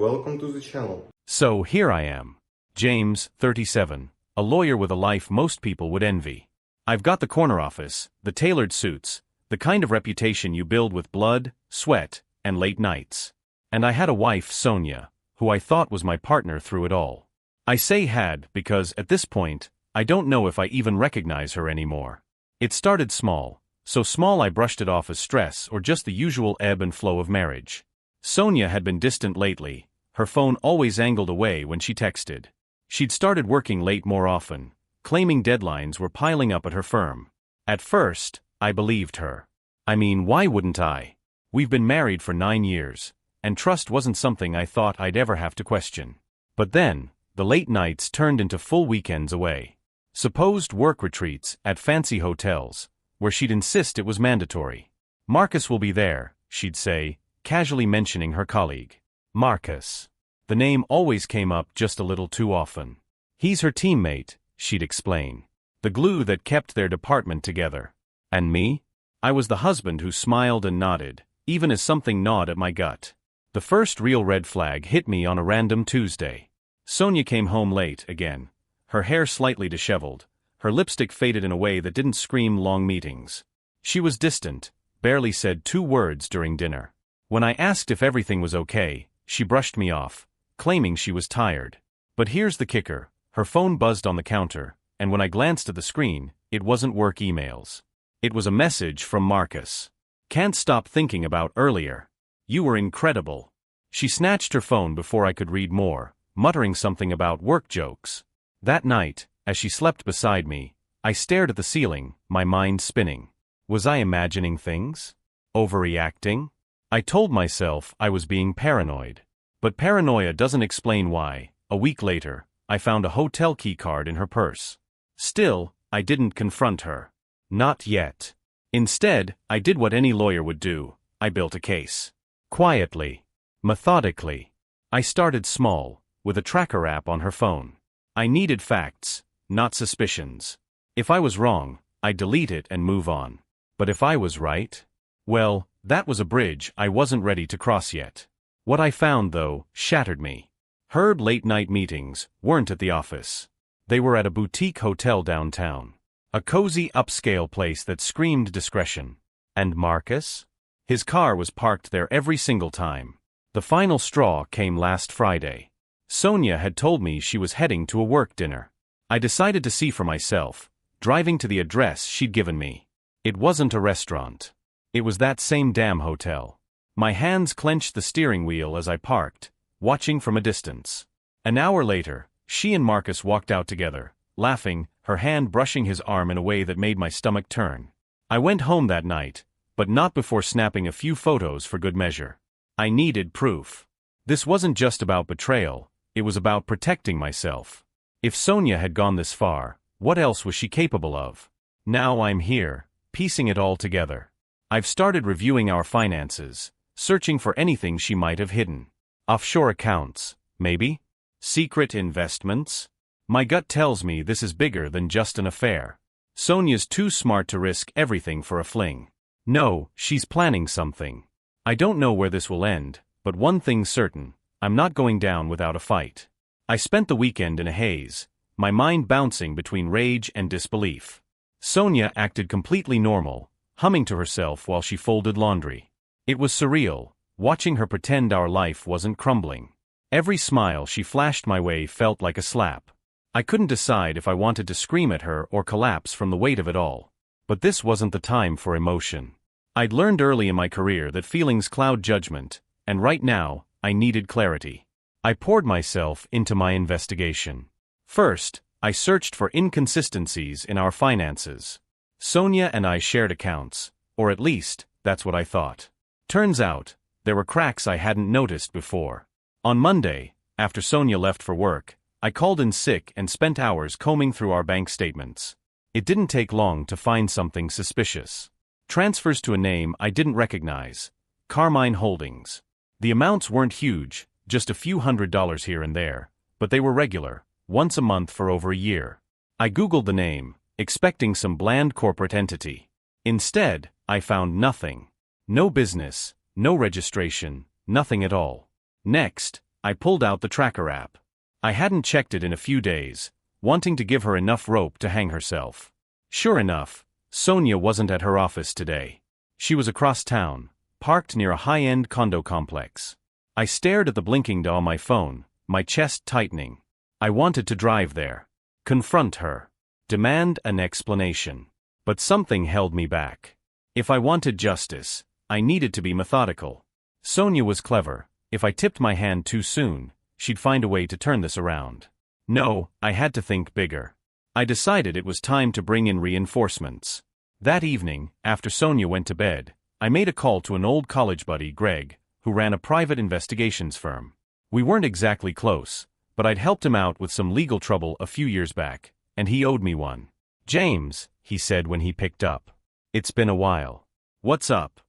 welcome to the channel. So here I am. James, 37, a lawyer with a life most people would envy. I've got the corner office, the tailored suits, the kind of reputation you build with blood, sweat, and late nights. And I had a wife, Sonia, who I thought was my partner through it all. I say had because, at this point, I don't know if I even recognize her anymore. It started small, so small I brushed it off as stress or just the usual ebb and flow of marriage. Sonia had been distant lately, her phone always angled away when she texted. She'd started working late more often, claiming deadlines were piling up at her firm. At first, I believed her. I mean, why wouldn't I? We've been married for 9 years, and trust wasn't something I thought I'd ever have to question. But then, the late nights turned into full weekends away. Supposed work retreats at fancy hotels, where she'd insist it was mandatory. Marcus will be there, she'd say, casually mentioning her colleague. Marcus. The name always came up just a little too often. He's her teammate, she'd explain. The glue that kept their department together. And me? I was the husband who smiled and nodded, even as something gnawed at my gut. The first real red flag hit me on a random Tuesday. Sonia came home late again, her hair slightly disheveled, her lipstick faded in a way that didn't scream long meetings. She was distant, barely said 2 words during dinner. When I asked if everything was okay, she brushed me off, claiming she was tired. But here's the kicker, her phone buzzed on the counter, and when I glanced at the screen, it wasn't work emails. It was a message from Marcus. Can't stop thinking about earlier. You were incredible. She snatched her phone before I could read more, muttering something about work jokes. That night, as she slept beside me, I stared at the ceiling, my mind spinning. Was I imagining things? Overreacting? I told myself I was being paranoid. But paranoia doesn't explain why. A week later, I found a hotel key card in her purse. Still, I didn't confront her. Not yet. Instead, I did what any lawyer would do. I built a case. Quietly. Methodically. I started small, with a tracker app on her phone. I needed facts, not suspicions. If I was wrong, I'd delete it and move on. But if I was right? Well, that was a bridge I wasn't ready to cross yet. What I found, though, shattered me. Her late-night meetings weren't at the office. They were at a boutique hotel downtown. A cozy upscale place that screamed discretion. And Marcus? His car was parked there every single time. The final straw came last Friday. Sonia had told me she was heading to a work dinner. I decided to see for myself, driving to the address she'd given me. It wasn't a restaurant. It was that same damn hotel. My hands clenched the steering wheel as I parked, watching from a distance. An hour later, she and Marcus walked out together, laughing, her hand brushing his arm in a way that made my stomach turn. I went home that night, but not before snapping a few photos for good measure. I needed proof. This wasn't just about betrayal, it was about protecting myself. If Sonia had gone this far, what else was she capable of? Now I'm here, piecing it all together. I've started reviewing our finances, searching for anything she might have hidden. Offshore accounts, maybe? Secret investments? My gut tells me this is bigger than just an affair. Sonia's too smart to risk everything for a fling. No, she's planning something. I don't know where this will end, but one thing's certain, I'm not going down without a fight. I spent the weekend in a haze, my mind bouncing between rage and disbelief. Sonia acted completely normal, humming to herself while she folded laundry. It was surreal, watching her pretend our life wasn't crumbling. Every smile she flashed my way felt like a slap. I couldn't decide if I wanted to scream at her or collapse from the weight of it all. But this wasn't the time for emotion. I'd learned early in my career that feelings cloud judgment, and right now, I needed clarity. I poured myself into my investigation. First, I searched for inconsistencies in our finances. Sonia and I shared accounts, or at least, that's what I thought. Turns out, there were cracks I hadn't noticed before. On Monday, after Sonia left for work, I called in sick and spent hours combing through our bank statements. It didn't take long to find something suspicious. Transfers to a name I didn't recognize. Carmine Holdings. The amounts weren't huge, just a few $100s here and there, but they were regular, once a month for over a year. I Googled the name, expecting some bland corporate entity. Instead, I found nothing. No business, no registration, nothing at all. Next, I pulled out the tracker app. I hadn't checked it in a few days, wanting to give her enough rope to hang herself. Sure enough, Sonia wasn't at her office today. She was across town, parked near a high-end condo complex. I stared at the blinking dial on my phone, my chest tightening. I wanted to drive there, confront her, demand an explanation. But something held me back. If I wanted justice, I needed to be methodical. Sonia was clever. If I tipped my hand too soon, she'd find a way to turn this around. No, I had to think bigger. I decided it was time to bring in reinforcements. That evening, after Sonia went to bed, I made a call to an old college buddy, Greg, who ran a private investigations firm. We weren't exactly close, but I'd helped him out with some legal trouble a few years back, and he owed me one. "James," he said when he picked up. "It's been a while. What's up?"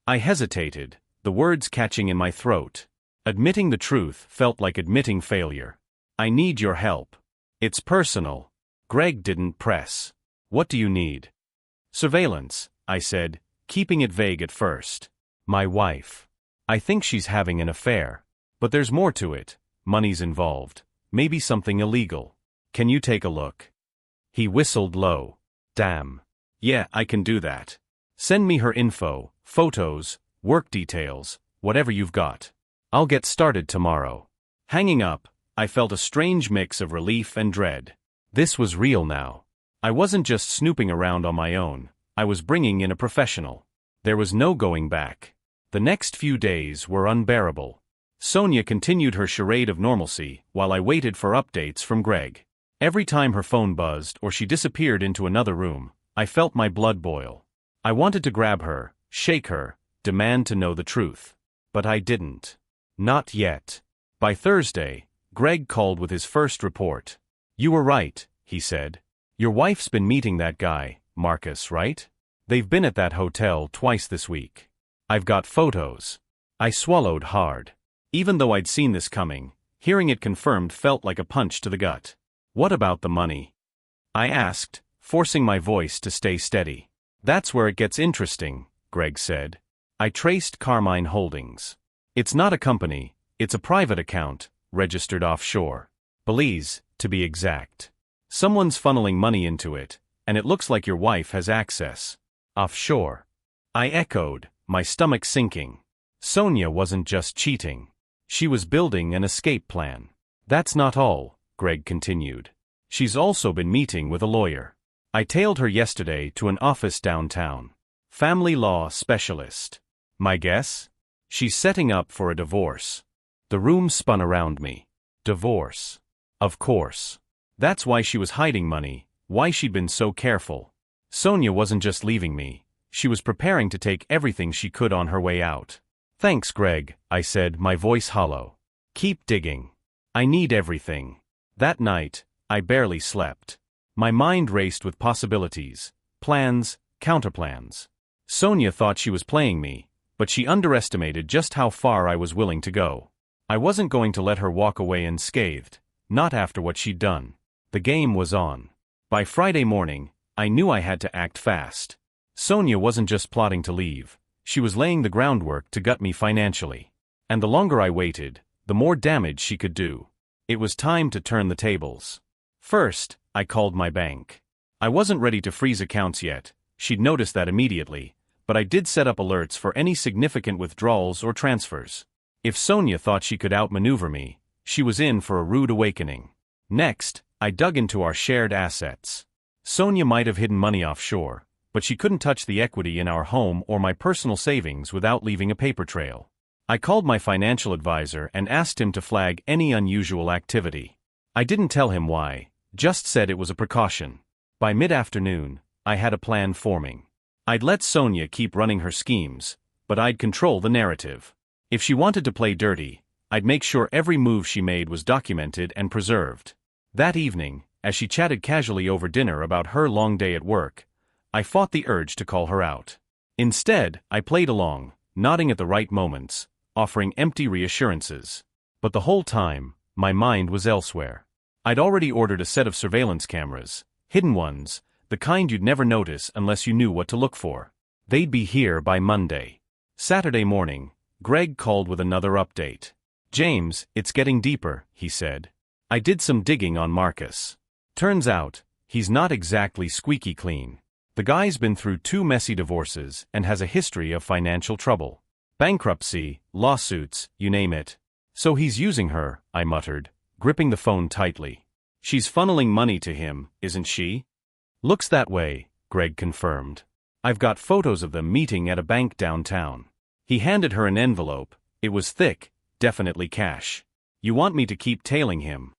I hesitated, the words catching in my throat. Admitting the truth felt like admitting failure. "I need your help. It's personal." Greg didn't press. "What do you need?" "Surveillance," I said, keeping it vague at first. "My wife. I think she's having an affair. But there's more to it. Money's involved. Maybe something illegal. Can you take a look?" He whistled low. "Damn. Yeah, I can do that. Send me her info, photos, work details, whatever you've got. I'll get started tomorrow." Hanging up, I felt a strange mix of relief and dread. This was real now. I wasn't just snooping around on my own, I was bringing in a professional. There was no going back. The next few days were unbearable. Sonia continued her charade of normalcy while I waited for updates from Greg. Every time her phone buzzed or she disappeared into another room, I felt my blood boil. I wanted to grab her, shake her, demand to know the truth. But I didn't. Not yet. By Thursday, Greg called with his first report. "You were right," he said. "Your wife's been meeting that guy, Marcus, right? They've been at that hotel twice this week. I've got photos." I swallowed hard. Even though I'd seen this coming, hearing it confirmed felt like a punch to the gut. "What about the money?" I asked, forcing my voice to stay steady. "That's where it gets interesting," Greg said. I traced Carmine Holdings. It's not a company, it's a private account, registered offshore. Belize, to be exact. Someone's funneling money into it, and it looks like your wife has access. Offshore. I echoed, my stomach sinking. Sonia wasn't just cheating. She was building an escape plan. "That's not all," Greg continued. "She's also been meeting with a lawyer. I tailed her yesterday to an office downtown. Family law specialist. My guess? She's setting up for a divorce." The room spun around me. Divorce. Of course. That's why she was hiding money, why she'd been so careful. Sonia wasn't just leaving me, she was preparing to take everything she could on her way out. "Thanks, Greg," I said, my voice hollow. "Keep digging. I need everything." That night, I barely slept. My mind raced with possibilities, plans, counterplans. Sonia thought she was playing me, but she underestimated just how far I was willing to go. I wasn't going to let her walk away unscathed, not after what she'd done. The game was on. By Friday morning, I knew I had to act fast. Sonia wasn't just plotting to leave, she was laying the groundwork to gut me financially. And the longer I waited, the more damage she could do. It was time to turn the tables. First, I called my bank. I wasn't ready to freeze accounts yet, she'd noticed that immediately, but I did set up alerts for any significant withdrawals or transfers. If Sonia thought she could outmaneuver me, she was in for a rude awakening. Next, I dug into our shared assets. Sonia might have hidden money offshore, but she couldn't touch the equity in our home or my personal savings without leaving a paper trail. I called my financial advisor and asked him to flag any unusual activity. I didn't tell him why, just said it was a precaution. By mid-afternoon, I had a plan forming. I'd let Sonia keep running her schemes, but I'd control the narrative. If she wanted to play dirty, I'd make sure every move she made was documented and preserved. That evening, as she chatted casually over dinner about her long day at work, I fought the urge to call her out. Instead, I played along, nodding at the right moments, offering empty reassurances. But the whole time, my mind was elsewhere. I'd already ordered a set of surveillance cameras, hidden ones, the kind you'd never notice unless you knew what to look for. They'd be here by Monday. Saturday morning, Greg called with another update. James, it's getting deeper, he said. I did some digging on Marcus. Turns out, he's not exactly squeaky clean. The guy's been through 2 messy divorces and has a history of financial trouble. Bankruptcy, lawsuits, you name it. So he's using her, I muttered, gripping the phone tightly. She's funneling money to him, isn't she? Looks that way, Greg confirmed. I've got photos of them meeting at a bank downtown. He handed her an envelope. It was thick, definitely cash. You want me to keep tailing him?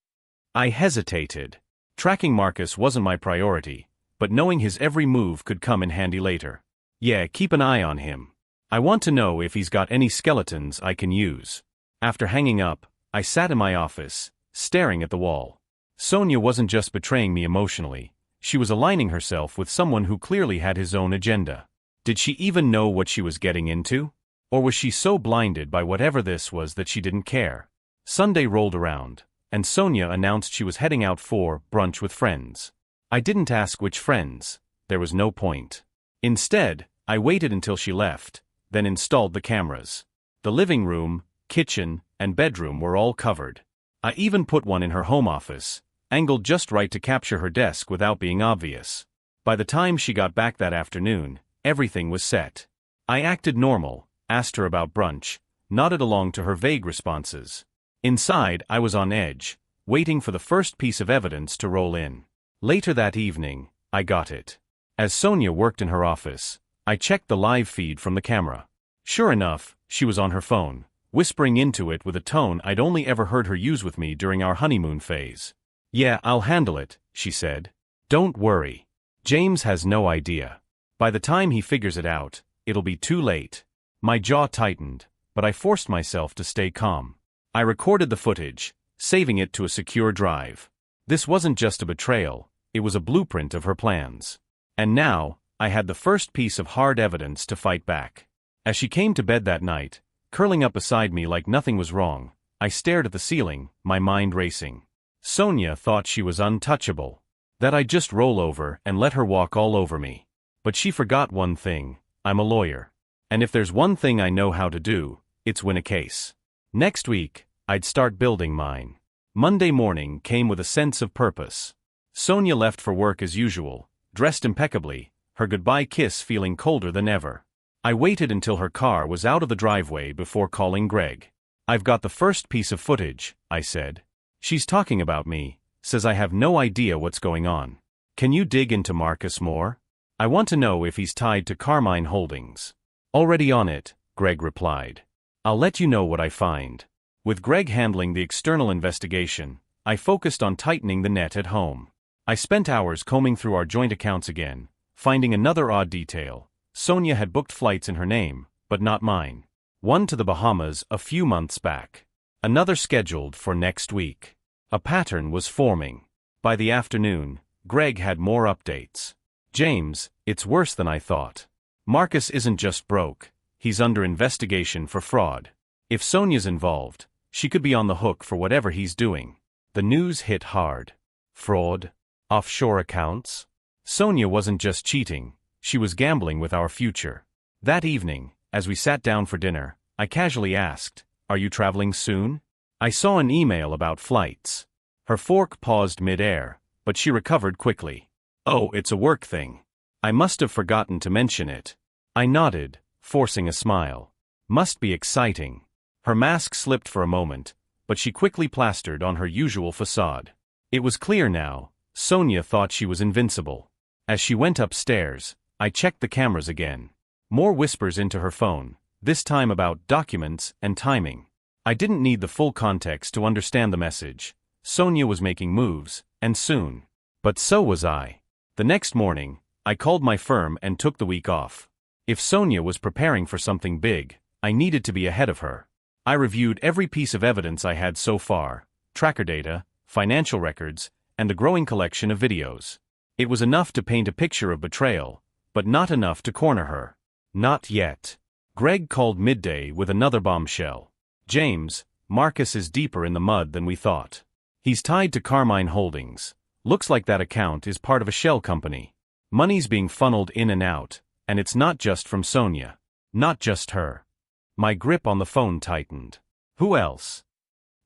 I hesitated. Tracking Marcus wasn't my priority, but knowing his every move could come in handy later. Yeah, keep an eye on him. I want to know if he's got any skeletons I can use. After hanging up, I sat in my office, staring at the wall. Sonia wasn't just betraying me emotionally. She was aligning herself with someone who clearly had his own agenda. Did she even know what she was getting into? Or was she so blinded by whatever this was that she didn't care? Sunday rolled around, and Sonia announced she was heading out for brunch with friends. I didn't ask which friends. There was no point. Instead, I waited until she left, then installed the cameras. The living room, kitchen, and bedroom were all covered. I even put one in her home office, angled just right to capture her desk without being obvious. By the time she got back that afternoon, everything was set. I acted normal, asked her about brunch, nodded along to her vague responses. Inside, I was on edge, waiting for the first piece of evidence to roll in. Later that evening, I got it. As Sonia worked in her office, I checked the live feed from the camera. Sure enough, she was on her phone, whispering into it with a tone I'd only ever heard her use with me during our honeymoon phase. Yeah, I'll handle it, she said. Don't worry. James has no idea. By the time he figures it out, it'll be too late. My jaw tightened, but I forced myself to stay calm. I recorded the footage, saving it to a secure drive. This wasn't just a betrayal, it was a blueprint of her plans. And now, I had the first piece of hard evidence to fight back. As she came to bed that night, curling up beside me like nothing was wrong, I stared at the ceiling, my mind racing. Sonia thought she was untouchable, that I'd just roll over and let her walk all over me. But she forgot one thing: I'm a lawyer. And if there's one thing I know how to do, it's win a case. Next week, I'd start building mine. Monday morning came with a sense of purpose. Sonia left for work as usual, dressed impeccably, her goodbye kiss feeling colder than ever. I waited until her car was out of the driveway before calling Greg. I've got the first piece of footage, I said. She's talking about me, says I have no idea what's going on. Can you dig into Marcus more? I want to know if he's tied to Carmine Holdings. Already on it, Greg replied. I'll let you know what I find. With Greg handling the external investigation, I focused on tightening the net at home. I spent hours combing through our joint accounts again, finding another odd detail. Sonia had booked flights in her name, but not mine. One to the Bahamas a few months back. Another scheduled for next week. A pattern was forming. By the afternoon, Greg had more updates. James, it's worse than I thought. Marcus isn't just broke, he's under investigation for fraud. If Sonia's involved, she could be on the hook for whatever he's doing. The news hit hard. Fraud? Offshore accounts? Sonia wasn't just cheating, she was gambling with our future. That evening, as we sat down for dinner, I casually asked, "Are you traveling soon?" I saw an email about flights. Her fork paused mid-air, but she recovered quickly. Oh, it's a work thing. I must have forgotten to mention it. I nodded, forcing a smile. Must be exciting. Her mask slipped for a moment, but she quickly plastered on her usual facade. It was clear now, Sonia thought she was invincible. As she went upstairs, I checked the cameras again. More whispers into her phone, this time about documents and timing. I didn't need the full context to understand the message. Sonia was making moves, and soon. But so was I. The next morning, I called my firm and took the week off. If Sonia was preparing for something big, I needed to be ahead of her. I reviewed every piece of evidence I had so far, tracker data, financial records, and the growing collection of videos. It was enough to paint a picture of betrayal, but not enough to corner her. Not yet. Greg called midday with another bombshell. James, Marcus is deeper in the mud than we thought. He's tied to Carmine Holdings. Looks like that account is part of a shell company. Money's being funneled in and out, and it's not just from Sonia. Not just her. My grip on the phone tightened. Who else?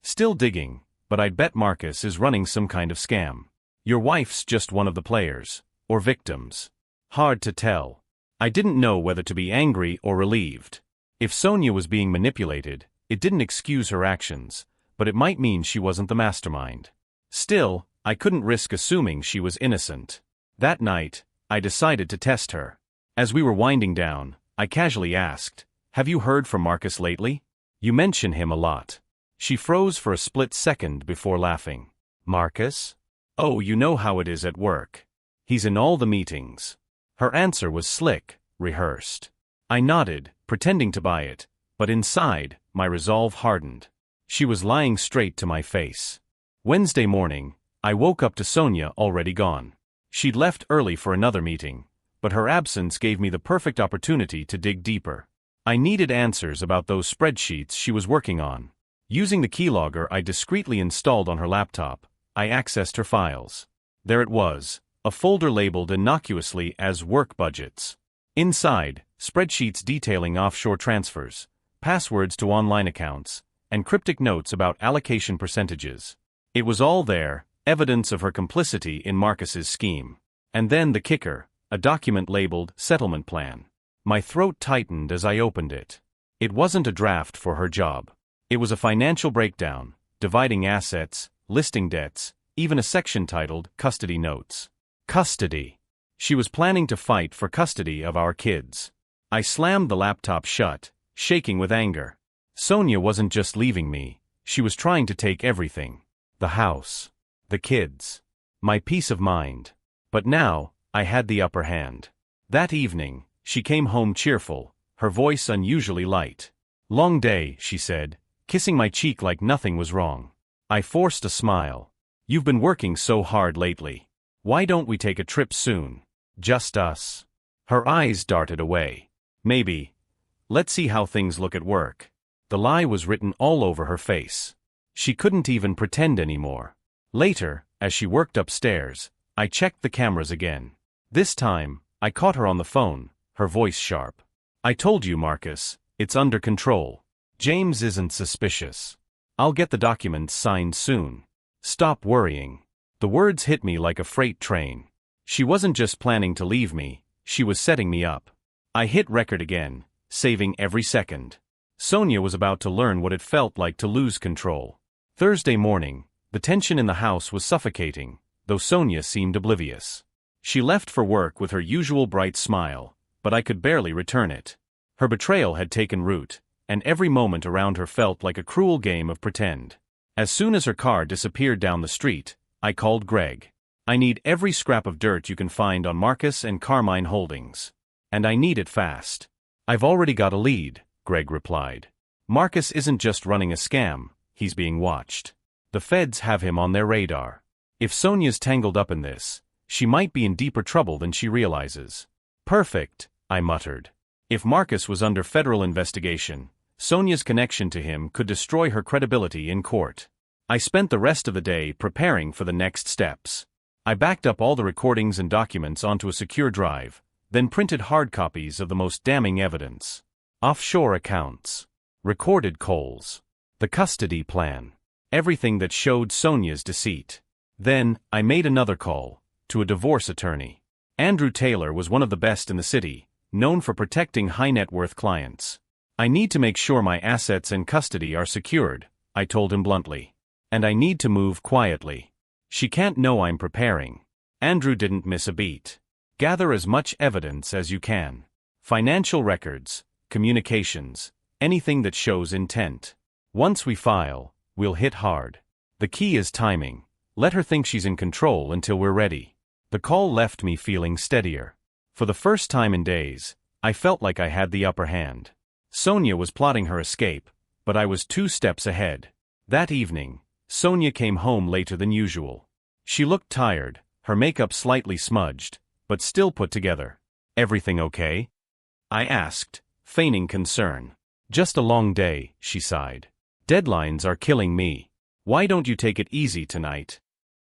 Still digging, but I'd bet Marcus is running some kind of scam. Your wife's just one of the players. Or victims. Hard to tell. I didn't know whether to be angry or relieved. If Sonia was being manipulated, it didn't excuse her actions, but it might mean she wasn't the mastermind. Still, I couldn't risk assuming she was innocent. That night, I decided to test her. As we were winding down, I casually asked, "Have you heard from Marcus lately? You mention him a lot." She froze for a split second before laughing. "Marcus? Oh, you know how it is at work. He's in all the meetings." Her answer was slick, rehearsed. I nodded, pretending to buy it, but inside, my resolve hardened. She was lying straight to my face. Wednesday morning, I woke up to Sonia already gone. She'd left early for another meeting, but her absence gave me the perfect opportunity to dig deeper. I needed answers about those spreadsheets she was working on. Using the keylogger I discreetly installed on her laptop, I accessed her files. There it was, a folder labeled innocuously as work budgets. Inside, spreadsheets detailing offshore transfers, passwords to online accounts, and cryptic notes about allocation percentages. It was all there, evidence of her complicity in Marcus's scheme. And then the kicker, a document labeled settlement plan. My throat tightened as I opened it. It wasn't a draft for her job. It was a financial breakdown, dividing assets, listing debts, even a section titled Custody Notes. Custody. She was planning to fight for custody of our kids. I slammed the laptop shut, shaking with anger. Sonia wasn't just leaving me, she was trying to take everything. The house. The kids. My peace of mind. But now, I had the upper hand. That evening, she came home cheerful, her voice unusually light. "Long day," she said, kissing my cheek like nothing was wrong. I forced a smile. "You've been working so hard lately. Why don't we take a trip soon? Just us." Her eyes darted away. "Maybe. Let's see how things look at work." The lie was written all over her face. She couldn't even pretend anymore. Later, as she worked upstairs, I checked the cameras again. This time, I caught her on the phone, her voice sharp. "I told you, Marcus, it's under control. James isn't suspicious. I'll get the documents signed soon. Stop worrying." The words hit me like a freight train. She wasn't just planning to leave me, she was setting me up. I hit record again, saving every second. Sonia was about to learn what it felt like to lose control. Thursday morning, the tension in the house was suffocating, though Sonia seemed oblivious. She left for work with her usual bright smile, but I could barely return it. Her betrayal had taken root, and every moment around her felt like a cruel game of pretend. As soon as her car disappeared down the street, I called Greg. "I need every scrap of dirt you can find on Marcus and Carmine Holdings. And I need it fast." "I've already got a lead," Greg replied. "Marcus isn't just running a scam, he's being watched. The feds have him on their radar. If Sonia's tangled up in this, she might be in deeper trouble than she realizes." "Perfect," I muttered. If Marcus was under federal investigation, Sonia's connection to him could destroy her credibility in court. I spent the rest of the day preparing for the next steps. I backed up all the recordings and documents onto a secure drive, then printed hard copies of the most damning evidence. Offshore accounts. Recorded calls. The custody plan. Everything that showed Sonia's deceit. Then, I made another call, to a divorce attorney. Andrew Taylor was one of the best in the city, known for protecting high-net-worth clients. "I need to make sure my assets and custody are secured," I told him bluntly. "And I need to move quietly. She can't know I'm preparing." Andrew didn't miss a beat. "Gather as much evidence as you can. Financial records, communications, anything that shows intent. Once we file, we'll hit hard. The key is timing. Let her think she's in control until we're ready." The call left me feeling steadier. For the first time in days, I felt like I had the upper hand. Sonia was plotting her escape, but I was 2 steps ahead. That evening, Sonia came home later than usual. She looked tired, her makeup slightly smudged, but still put together. "Everything okay?" I asked, feigning concern. "Just a long day," she sighed. "Deadlines are killing me. Why don't you take it easy tonight?"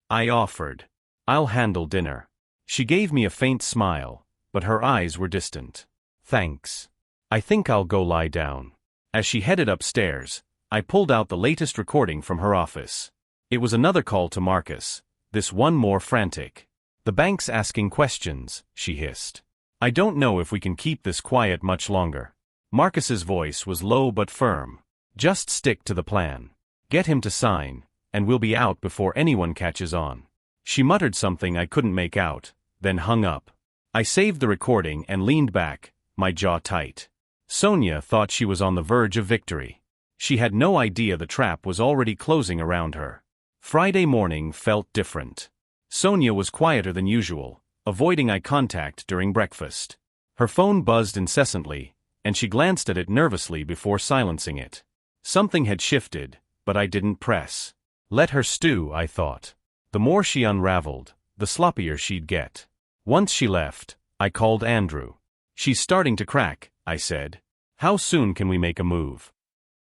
I offered. "I'll handle dinner." She gave me a faint smile, but her eyes were distant. "Thanks. I think I'll go lie down." As she headed upstairs, I pulled out the latest recording from her office. It was another call to Marcus, this one more frantic. "The bank's asking questions," she hissed. "I don't know if we can keep this quiet much longer." Marcus's voice was low but firm. "Just stick to the plan. Get him to sign, and we'll be out before anyone catches on." She muttered something I couldn't make out, then hung up. I saved the recording and leaned back, my jaw tight. Sonia thought she was on the verge of victory. She had no idea the trap was already closing around her. Friday morning felt different. Sonia was quieter than usual, avoiding eye contact during breakfast. Her phone buzzed incessantly, and she glanced at it nervously before silencing it. Something had shifted, but I didn't press. Let her stew, I thought. The more she unraveled, the sloppier she'd get. Once she left, I called Andrew. "She's starting to crack," I said. "How soon can we make a move?"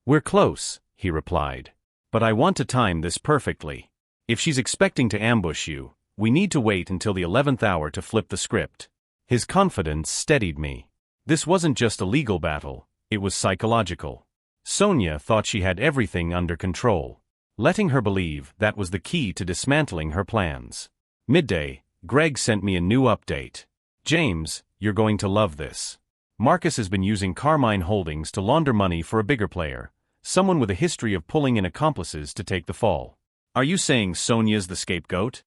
"We're close," he replied. "But I want to time this perfectly. If she's expecting to ambush you, we need to wait until the 11th hour to flip the script." His confidence steadied me. This wasn't just a legal battle, it was psychological. Sonia thought she had everything under control. Letting her believe that was the key to dismantling her plans. Midday, Greg sent me a new update. "James, you're going to love this. Marcus has been using Carmine Holdings to launder money for a bigger player, someone with a history of pulling in accomplices to take the fall." "Are you saying Sonia's the scapegoat?"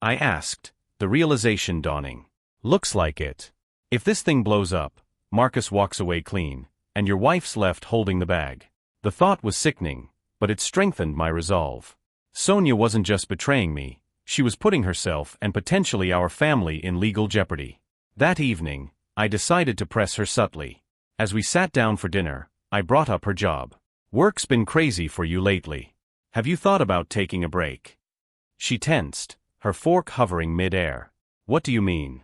I asked, the realization dawning. "Looks like it. If this thing blows up, Marcus walks away clean, and your wife's left holding the bag." The thought was sickening, but it strengthened my resolve. Sonia wasn't just betraying me, she was putting herself and potentially our family in legal jeopardy. That evening, I decided to press her subtly. As we sat down for dinner, I brought up her job. "Work's been crazy for you lately. Have you thought about taking a break?" She tensed, her fork hovering mid-air. "What do you mean?"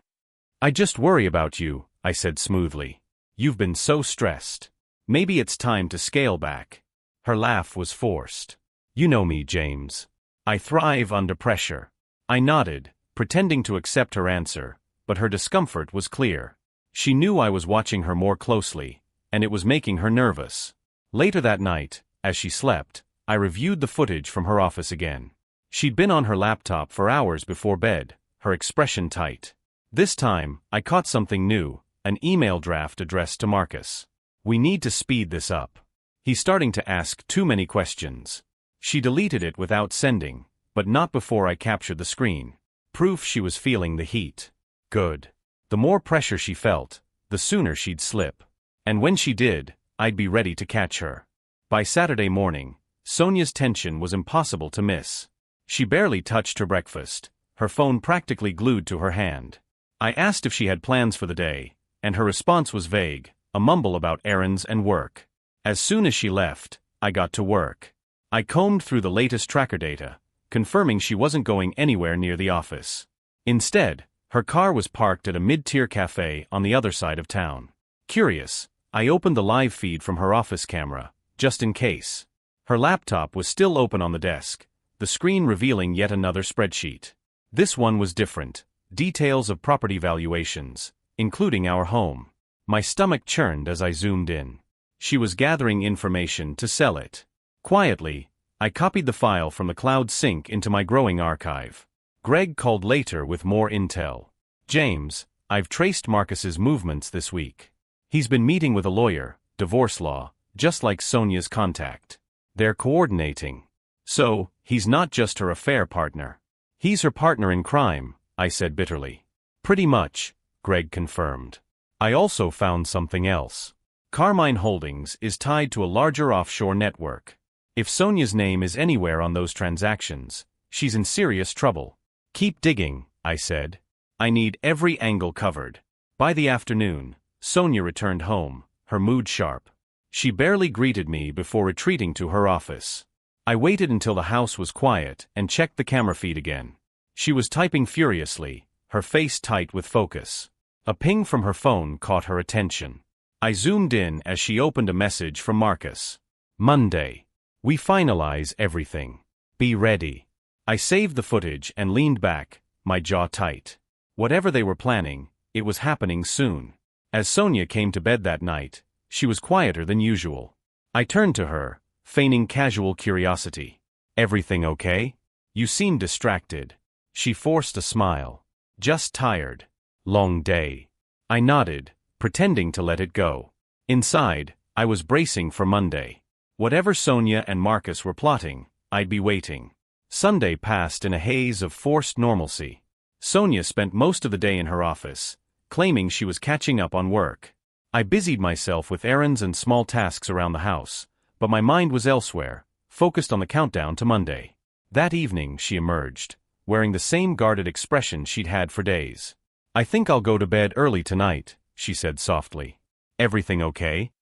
"I just worry about you," I said smoothly. "You've been so stressed. Maybe it's time to scale back." Her laugh was forced. "You know me, James. I thrive under pressure." I nodded, pretending to accept her answer, but her discomfort was clear. She knew I was watching her more closely, and it was making her nervous. Later that night, as she slept, I reviewed the footage from her office again. She'd been on her laptop for hours before bed, her expression tight. This time, I caught something new, an email draft addressed to Marcus. "We need to speed this up. He's starting to ask too many questions." She deleted it without sending, but not before I captured the screen. Proof she was feeling the heat. Good. The more pressure she felt, the sooner she'd slip. And when she did, I'd be ready to catch her. By Saturday morning, Sonia's tension was impossible to miss. She barely touched her breakfast, her phone practically glued to her hand. I asked if she had plans for the day, and her response was vague, a mumble about errands and work. As soon as she left, I got to work. I combed through the latest tracker data, confirming she wasn't going anywhere near the office. Instead, her car was parked at a mid-tier cafe on the other side of town. Curious, I opened the live feed from her office camera, just in case. Her laptop was still open on the desk, the screen revealing yet another spreadsheet. This one was different, details of property valuations, including our home. My stomach churned as I zoomed in. She was gathering information to sell it. Quietly, I copied the file from the cloud sync into my growing archive. Greg called later with more intel. "James, I've traced Marcus's movements this week. He's been meeting with a lawyer, divorce law, just like Sonia's contact. They're coordinating. So, he's not just her affair partner. He's her partner in crime," I said bitterly. "Pretty much," Greg confirmed. "I also found something else. Carmine Holdings is tied to a larger offshore network. If Sonia's name is anywhere on those transactions, she's in serious trouble." "Keep digging," I said. "I need every angle covered." By the afternoon, Sonia returned home, her mood sharp. She barely greeted me before retreating to her office. I waited until the house was quiet and checked the camera feed again. She was typing furiously, her face tight with focus. A ping from her phone caught her attention. I zoomed in as she opened a message from Marcus. "Monday. We finalize everything. Be ready." I saved the footage and leaned back, my jaw tight. Whatever they were planning, it was happening soon. As Sonia came to bed that night, she was quieter than usual. I turned to her, feigning casual curiosity. "Everything okay? You seem distracted." She forced a smile. "Just tired. Long day." I nodded, pretending to let it go. Inside, I was bracing for Monday. Whatever Sonia and Marcus were plotting, I'd be waiting. Sunday passed in a haze of forced normalcy. Sonia spent most of the day in her office, claiming she was catching up on work. I busied myself with errands and small tasks around the house, but my mind was elsewhere, focused on the countdown to Monday. That evening she emerged, wearing the same guarded expression she'd had for days. "I think I'll go to bed early tonight," she said softly. "Everything okay?"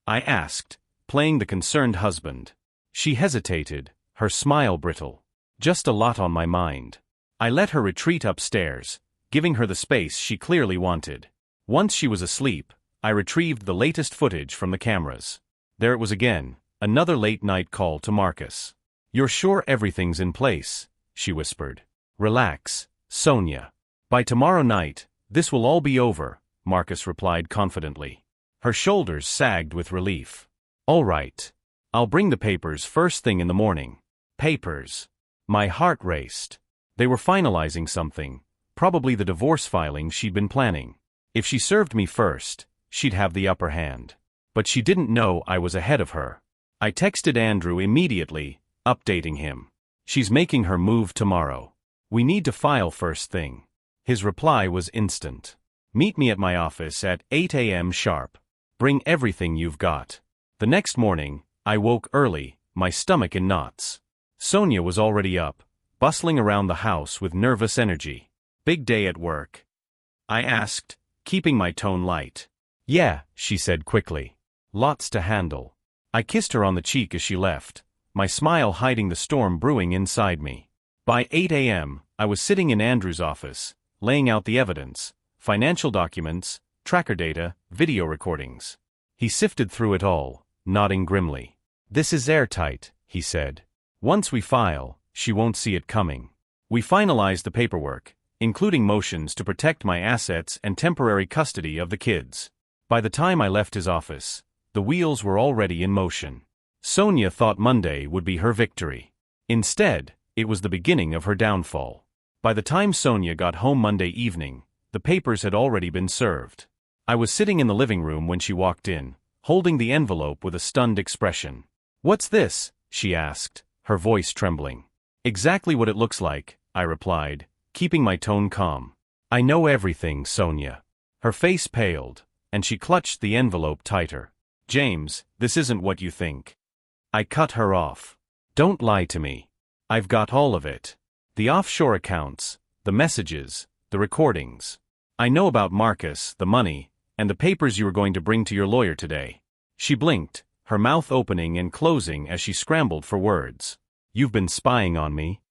I asked, playing the concerned husband. She hesitated, her smile brittle. "Just a lot on my mind." I let her retreat upstairs, giving her the space she clearly wanted. Once she was asleep, I retrieved the latest footage from the cameras. There it was again, another late-night call to Marcus. "You're sure everything's in place?" she whispered. "Relax, Sonia. By tomorrow night, this will all be over," Marcus replied confidently. Her shoulders sagged with relief. "All right. I'll bring the papers first thing in the morning." Papers. My heart raced. They were finalizing something, probably the divorce filing she'd been planning. If she served me first, she'd have the upper hand. But she didn't know I was ahead of her. I texted Andrew immediately, updating him. "She's making her move tomorrow. We need to file first thing." His reply was instant. "Meet me at my office at 8 a.m. sharp. Bring everything you've got." The next morning, I woke early, my stomach in knots. Sonia was already up, bustling around the house with nervous energy. "Big day at work?" I asked, keeping my tone light. "Yeah," she said quickly. "Lots to handle." I kissed her on the cheek as she left, my smile hiding the storm brewing inside me. By 8 a.m., I was sitting in Andrew's office, laying out the evidence, financial documents, tracker data, video recordings. He sifted through it all, nodding grimly. "This is airtight," he said. "Once we file, she won't see it coming." We finalized the paperwork, including motions to protect my assets and temporary custody of the kids. By the time I left his office, the wheels were already in motion. Sonia thought Monday would be her victory. Instead, it was the beginning of her downfall. By the time Sonia got home Monday evening, the papers had already been served. I was sitting in the living room when she walked in, holding the envelope with a stunned expression. "What's this?" she asked, her voice trembling. "Exactly what it looks like," I replied, keeping my tone calm. "I know everything, Sonia." Her face paled, and she clutched the envelope tighter. "James, this isn't what you think." I cut her off. "Don't lie to me. I've got all of it. The offshore accounts, the messages, the recordings. I know about Marcus, the money, and the papers you were going to bring to your lawyer today." She blinked, her mouth opening and closing as she scrambled for words. "You've been spying on me?"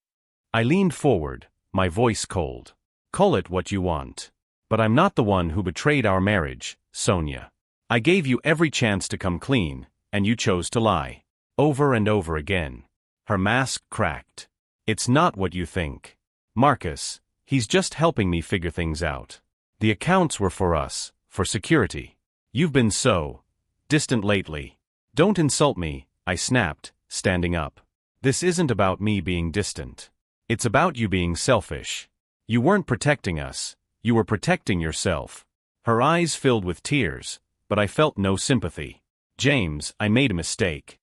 I leaned forward, my voice cold. "Call it what you want. But I'm not the one who betrayed our marriage, Sonia. I gave you every chance to come clean, and you chose to lie. Over and over again." Her mask cracked. "It's not what you think. Marcus, he's just helping me figure things out. The accounts were for us, for security. You've been so distant lately." "Don't insult me," I snapped, standing up. "This isn't about me being distant. It's about you being selfish. You weren't protecting us, you were protecting yourself." Her eyes filled with tears, but I felt no sympathy. "James, I made a mistake."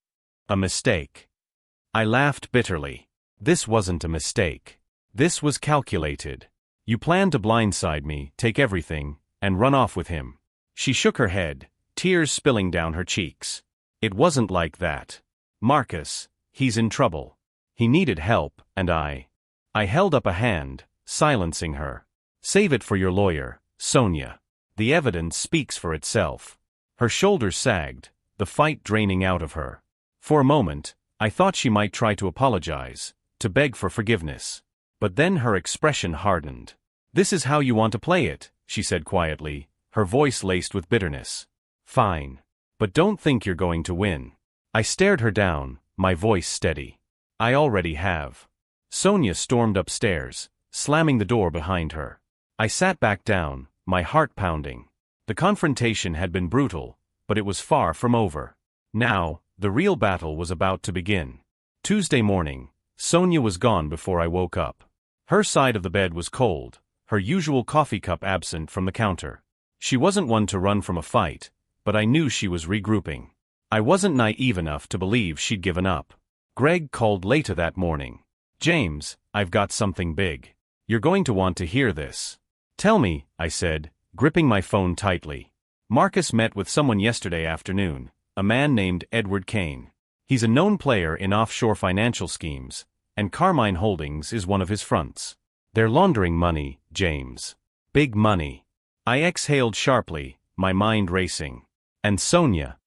"A mistake?" I laughed bitterly. "This wasn't a mistake. This was calculated. You planned to blindside me, take everything, and run off with him." She shook her head, tears spilling down her cheeks. "It wasn't like that. Marcus, he's in trouble. He needed help, and I held up a hand, silencing her. "Save it for your lawyer, Sonia. The evidence speaks for itself." Her shoulders sagged, the fight draining out of her. For a moment, I thought she might try to apologize, to beg for forgiveness. But then her expression hardened. "This is how you want to play it," she said quietly, her voice laced with bitterness. "Fine. But don't think you're going to win." I stared her down, my voice steady. "I already have." Sonia stormed upstairs, slamming the door behind her. I sat back down, my heart pounding. The confrontation had been brutal, but it was far from over. Now, The real battle was about to begin. Tuesday morning, Sonia was gone before I woke up. Her side of the bed was cold, her usual coffee cup absent from the counter. She wasn't one to run from a fight, but I knew she was regrouping. I wasn't naive enough to believe she'd given up. Greg called later that morning. "James, I've got something big. You're going to want to hear this." "Tell me," I said, gripping my phone tightly. "Marcus met with someone yesterday afternoon, a man named Edward Kane. He's a known player in offshore financial schemes, and Carmine Holdings is one of his fronts. They're laundering money, James. Big money." I exhaled sharply, my mind racing. "And Sonia?"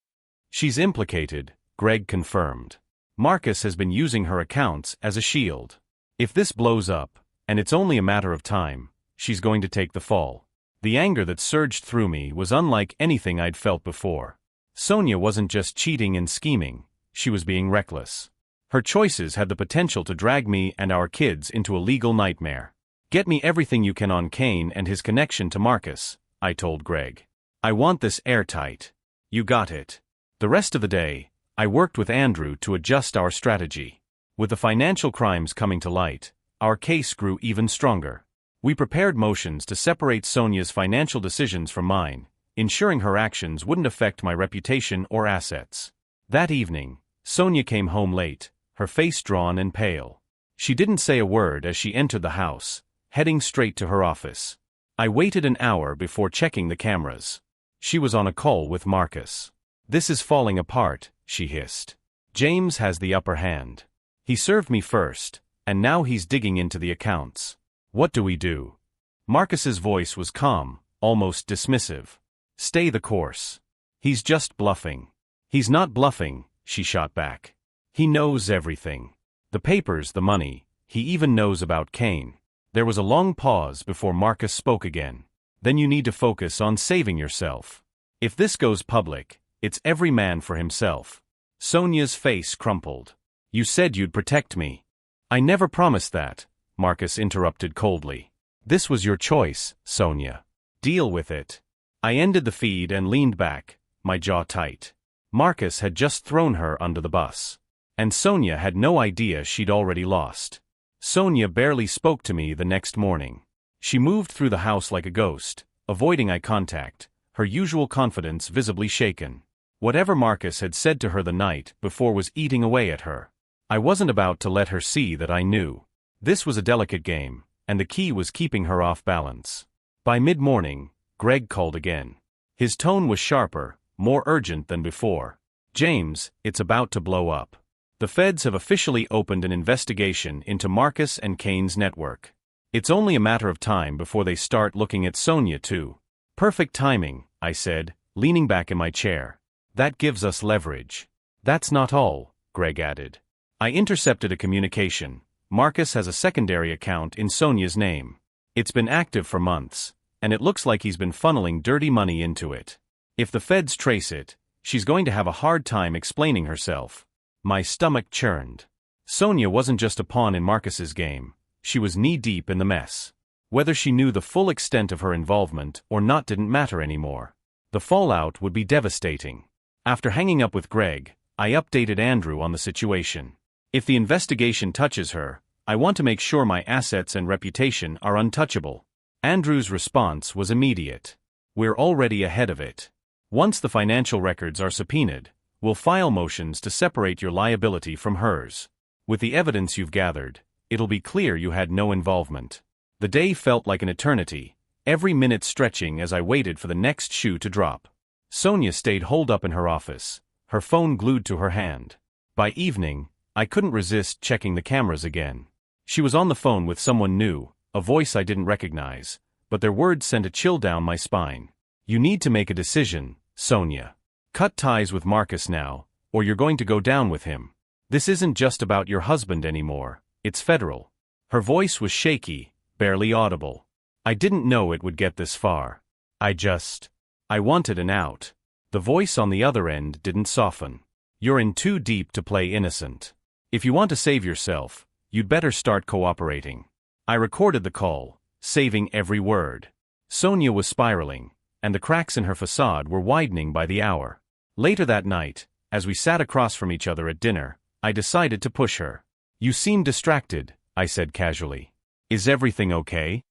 "She's implicated," Greg confirmed. "Marcus has been using her accounts as a shield. If this blows up, and it's only a matter of time, she's going to take the fall." The anger that surged through me was unlike anything I'd felt before. Sonia wasn't just cheating and scheming, she was being reckless. Her choices had the potential to drag me and our kids into a legal nightmare. "Get me everything you can on Kane and his connection to Marcus," I told Greg. "I want this airtight." "You got it." The rest of the day, I worked with Andrew to adjust our strategy. With the financial crimes coming to light, our case grew even stronger. We prepared motions to separate Sonia's financial decisions from mine, ensuring her actions wouldn't affect my reputation or assets. That evening, Sonia came home late, her face drawn and pale. She didn't say a word as she entered the house, heading straight to her office. I waited an hour before checking the cameras. She was on a call with Marcus. "This is falling apart," she hissed. "James has the upper hand. He served me first, and now he's digging into the accounts. What do we do?" Marcus's voice was calm, almost dismissive. "Stay the course. He's just bluffing." "He's not bluffing," she shot back. "He knows everything. The papers, the money, he even knows about Kane." There was a long pause before Marcus spoke again. "Then you need to focus on saving yourself. If this goes public, it's every man for himself." Sonia's face crumpled. "You said you'd protect me." "I never promised that," Marcus interrupted coldly. "This was your choice, Sonia. Deal with it." I ended the feed and leaned back, my jaw tight. Marcus had just thrown her under the bus. And Sonia had no idea she'd already lost. Sonia barely spoke to me the next morning. She moved through the house like a ghost, avoiding eye contact, her usual confidence visibly shaken. Whatever Marcus had said to her the night before was eating away at her. I wasn't about to let her see that I knew. This was a delicate game, and the key was keeping her off balance. By mid-morning, Greg called again. His tone was sharper, more urgent than before. "James, it's about to blow up. The feds have officially opened an investigation into Marcus and Kane's network. It's only a matter of time before they start looking at Sonia too." "Perfect timing," I said, leaning back in my chair. "That gives us leverage." "That's not all," Greg added. I intercepted a communication. Marcus has a secondary account in Sonia's name. It's been active for months, and it looks like he's been funneling dirty money into it. If the feds trace it, she's going to have a hard time explaining herself. My stomach churned. Sonia wasn't just a pawn in Marcus's game, she was knee-deep in the mess. Whether she knew the full extent of her involvement or not didn't matter anymore. The fallout would be devastating. After hanging up with Greg, I updated Andrew on the situation. If the investigation touches her, I want to make sure my assets and reputation are untouchable. Andrew's response was immediate. "We're already ahead of it. Once the financial records are subpoenaed, we'll file motions to separate your liability from hers. With the evidence you've gathered, it'll be clear you had no involvement." The day felt like an eternity, every minute stretching as I waited for the next shoe to drop. Sonia stayed holed up in her office, her phone glued to her hand. By evening, I couldn't resist checking the cameras again. She was on the phone with someone new, a voice I didn't recognize, but their words sent a chill down my spine. "You need to make a decision, Sonia. Cut ties with Marcus now, or you're going to go down with him. This isn't just about your husband anymore, it's federal." Her voice was shaky, barely audible. I didn't know it would get this far. I wanted an out. The voice on the other end didn't soften. "You're in too deep to play innocent. If you want to save yourself, you'd better start cooperating." I recorded the call, saving every word. Sonia was spiraling, and the cracks in her facade were widening by the hour. Later that night, As we sat across from each other at dinner, I decided to push her. "You seem distracted," I said casually. "Is everything okay?"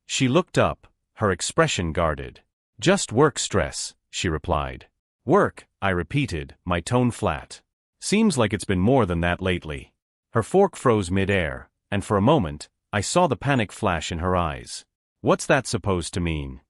She looked up, her expression guarded. "Just work stress," she replied. "Work," I repeated, my tone flat. "Seems like it's been more than that lately." Her fork froze mid-air, and for a moment, I saw the panic flash in her eyes. "What's that supposed to mean?"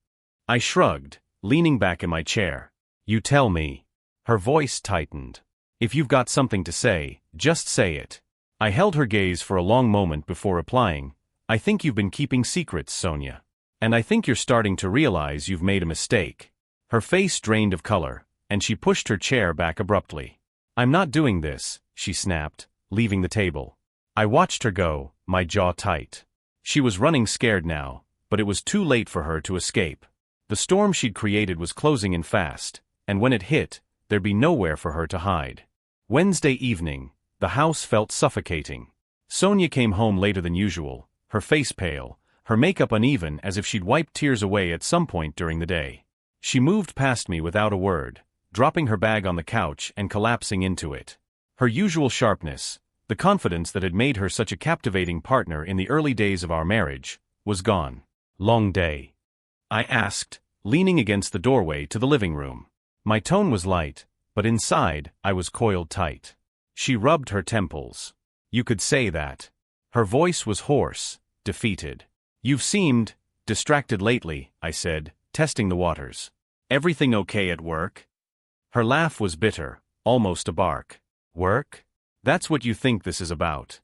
I shrugged, leaning back in my chair. "You tell me." Her voice tightened. "If you've got something to say, just say it." I held her gaze for a long moment before replying, "I think you've been keeping secrets, Sonia. And I think you're starting to realize you've made a mistake." Her face drained of color, and she pushed her chair back abruptly. "I'm not doing this," she snapped, leaving the table. I watched her go, my jaw tight. She was running scared now, but it was too late for her to escape. The storm she'd created was closing in fast, and when it hit, there'd be nowhere for her to hide. Wednesday evening, the house felt suffocating. Sonia came home later than usual, her face pale, her makeup uneven as if she'd wiped tears away at some point during the day. She moved past me without a word, dropping her bag on the couch and collapsing into it. Her usual sharpness, the confidence that had made her such a captivating partner in the early days of our marriage, was gone. "Long day?" I asked, leaning against the doorway to the living room. My tone was light, but inside, I was coiled tight. She rubbed her temples. "You could say that." Her voice was hoarse, defeated. "You've seemed distracted lately," I said, testing the waters. "Everything okay at work?" Her laugh was bitter, almost a bark. "Work? That's what you think this is about?"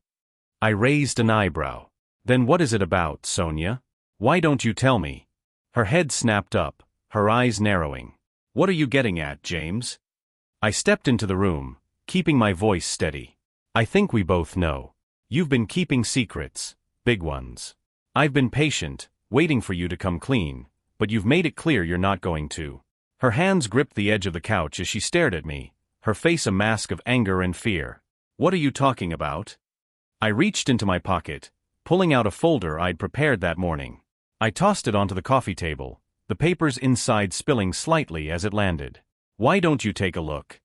I raised an eyebrow. "Then what is it about, Sonia? Why don't you tell me?" Her head snapped up, her eyes narrowing. "What are you getting at, James?" I stepped into the room, keeping my voice steady. "I think we both know. You've been keeping secrets, big ones. I've been patient, waiting for you to come clean, but you've made it clear you're not going to." Her hands gripped the edge of the couch as she stared at me, her face a mask of anger and fear. "What are you talking about?" I reached into my pocket, pulling out a folder I'd prepared that morning. I tossed it onto the coffee table, the papers inside spilling slightly as it landed. "Why don't you take a look?"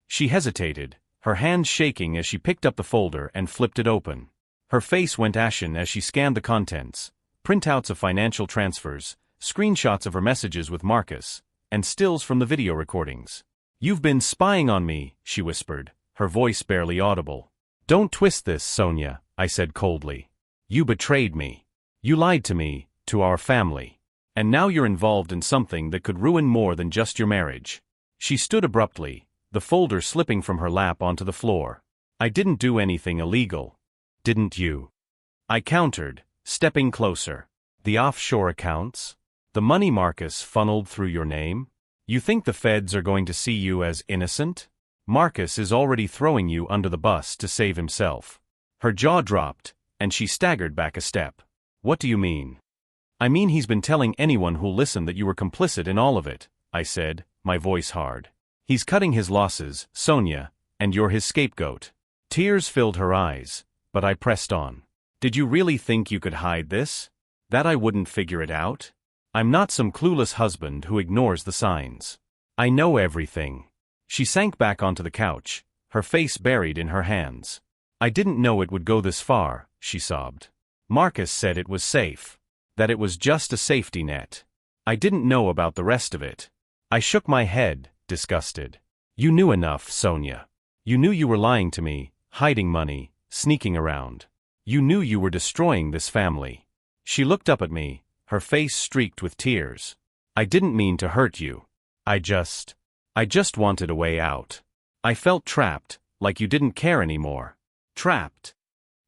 She hesitated, her hands shaking as she picked up the folder and flipped it open. Her face went ashen as she scanned the contents, printouts of financial transfers, screenshots of her messages with Marcus, and stills from the video recordings. "You've been spying on me," she whispered, her voice barely audible. "Don't twist this, Sonia," I said coldly. "You betrayed me. You lied to me, to our family. And now you're involved in something that could ruin more than just your marriage." She stood abruptly, the folder slipping from her lap onto the floor. "I didn't do anything illegal." "Didn't you?" I countered, stepping closer. "The offshore accounts? The money Marcus funneled through your name? You think the feds are going to see you as innocent? Marcus is already throwing you under the bus to save himself." Her jaw dropped, and she staggered back a step. "What do you mean?" "I mean he's been telling anyone who'll listen that you were complicit in all of it," I said, my voice hard. "He's cutting his losses, Sonia, and you're his scapegoat." Tears filled her eyes, but I pressed on. "Did you really think you could hide this? That I wouldn't figure it out? I'm not some clueless husband who ignores the signs. I know everything." She sank back onto the couch, her face buried in her hands. "I didn't know it would go this far," she sobbed. "Marcus said it was safe. That it was just a safety net. I didn't know about the rest of it." I shook my head, disgusted. "You knew enough, Sonia. You knew you were lying to me, hiding money, sneaking around. You knew you were destroying this family." She looked up at me, her face streaked with tears. "I didn't mean to hurt you. I just wanted a way out. I felt trapped, like you didn't care anymore." "Trapped?"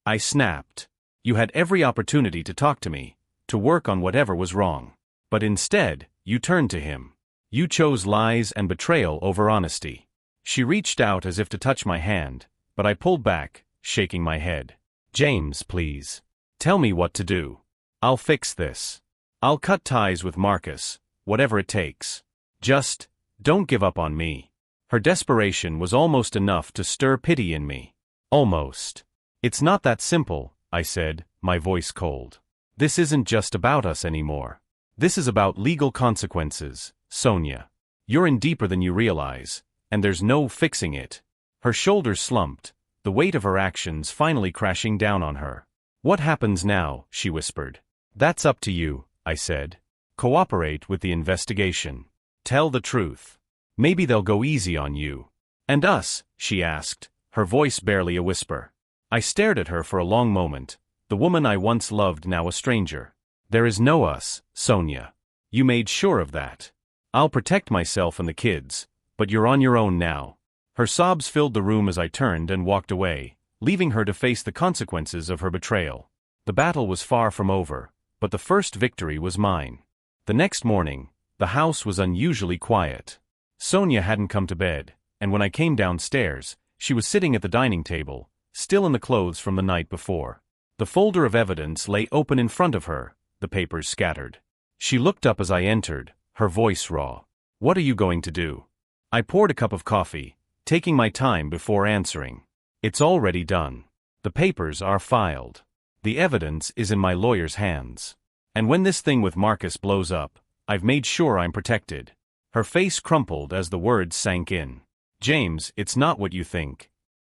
I snapped. "You had every opportunity to talk to me, to work on whatever was wrong. But instead, you turned to him. You chose lies and betrayal over honesty." She reached out as if to touch my hand, but I pulled back, shaking my head. "James, please. Tell me what to do. I'll fix this. I'll cut ties with Marcus, whatever it takes. Just don't give up on me." Her desperation was almost enough to stir pity in me. "Almost. It's not that simple," I said, my voice cold. "This isn't just about us anymore. This is about legal consequences, Sonia. You're in deeper than you realize, and there's no fixing it. Her shoulders slumped, the weight of her actions finally crashing down on her. What happens now? She whispered. That's up to you, I said. Cooperate with the investigation. Tell the truth. Maybe they'll go easy on you. And us? She asked, her voice barely a whisper. I stared at her for a long moment, the woman I once loved now a stranger. There is no us, Sonia. You made sure of that. I'll protect myself and the kids, but you're on your own now. Her sobs filled the room as I turned and walked away, leaving her to face the consequences of her betrayal. The battle was far from over, but the first victory was mine. The next morning, the house was unusually quiet. Sonia hadn't come to bed, and when I came downstairs, she was sitting at the dining table, still in the clothes from the night before. The folder of evidence lay open in front of her, the papers scattered. She looked up as I entered, her voice raw. What are you going to do? I poured a cup of coffee, taking my time before answering. It's already done. The papers are filed. The evidence is in my lawyer's hands. And when this thing with Marcus blows up, I've made sure I'm protected. Her face crumpled as the words sank in. James, it's not what you think.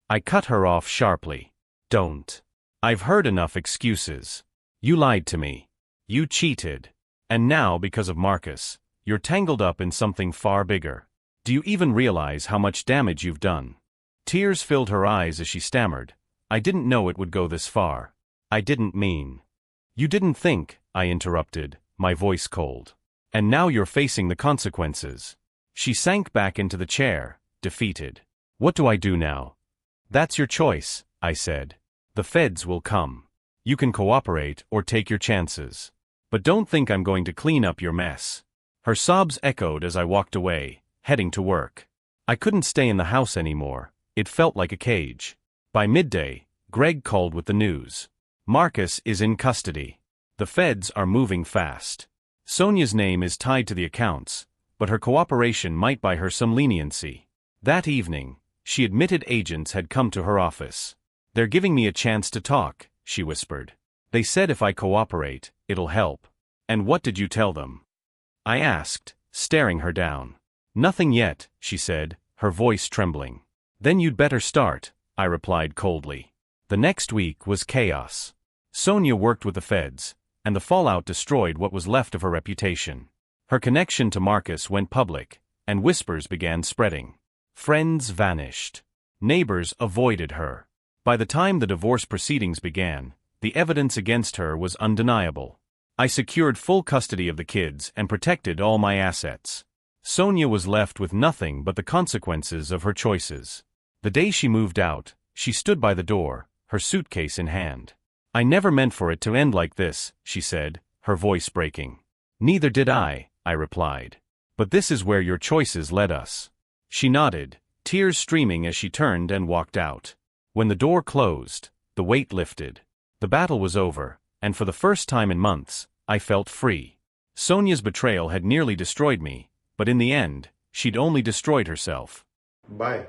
I cut her off sharply. Don't. I've heard enough excuses. You lied to me. You cheated. And now, because of Marcus, you're tangled up in something far bigger. Do you even realize how much damage you've done? Tears filled her eyes as she stammered. I didn't know it would go this far. I didn't mean. You didn't think, I interrupted, my voice cold. And now you're facing the consequences. She sank back into the chair, defeated. What do I do now? That's your choice, I said. The feds will come. You can cooperate or take your chances. But don't think I'm going to clean up your mess. Her sobs echoed as I walked away, heading to work. I couldn't stay in the house anymore. It felt like a cage. By midday, Greg called with the news. Marcus is in custody. The feds are moving fast. Sonia's name is tied to the accounts, but her cooperation might buy her some leniency. That evening, she admitted agents had come to her office. They're giving me a chance to talk, she whispered. They said if I cooperate, it'll help. And what did you tell them? I asked, staring her down. Nothing yet, she said, her voice trembling. Then you'd better start, I replied coldly. The next week was chaos. Sonia worked with the feds, and the fallout destroyed what was left of her reputation. Her connection to Marcus went public, and whispers began spreading. Friends vanished. Neighbors avoided her. By the time the divorce proceedings began, the evidence against her was undeniable. I secured full custody of the kids and protected all my assets. Sonia was left with nothing but the consequences of her choices. The day she moved out, she stood by the door, her suitcase in hand. I never meant for it to end like this, she said, her voice breaking. Neither did I replied. But this is where your choices led us. She nodded, tears streaming as she turned and walked out. When the door closed, the weight lifted. The battle was over, and for the first time in months, I felt free. Sonia's betrayal had nearly destroyed me, but in the end, she'd only destroyed herself. Bye.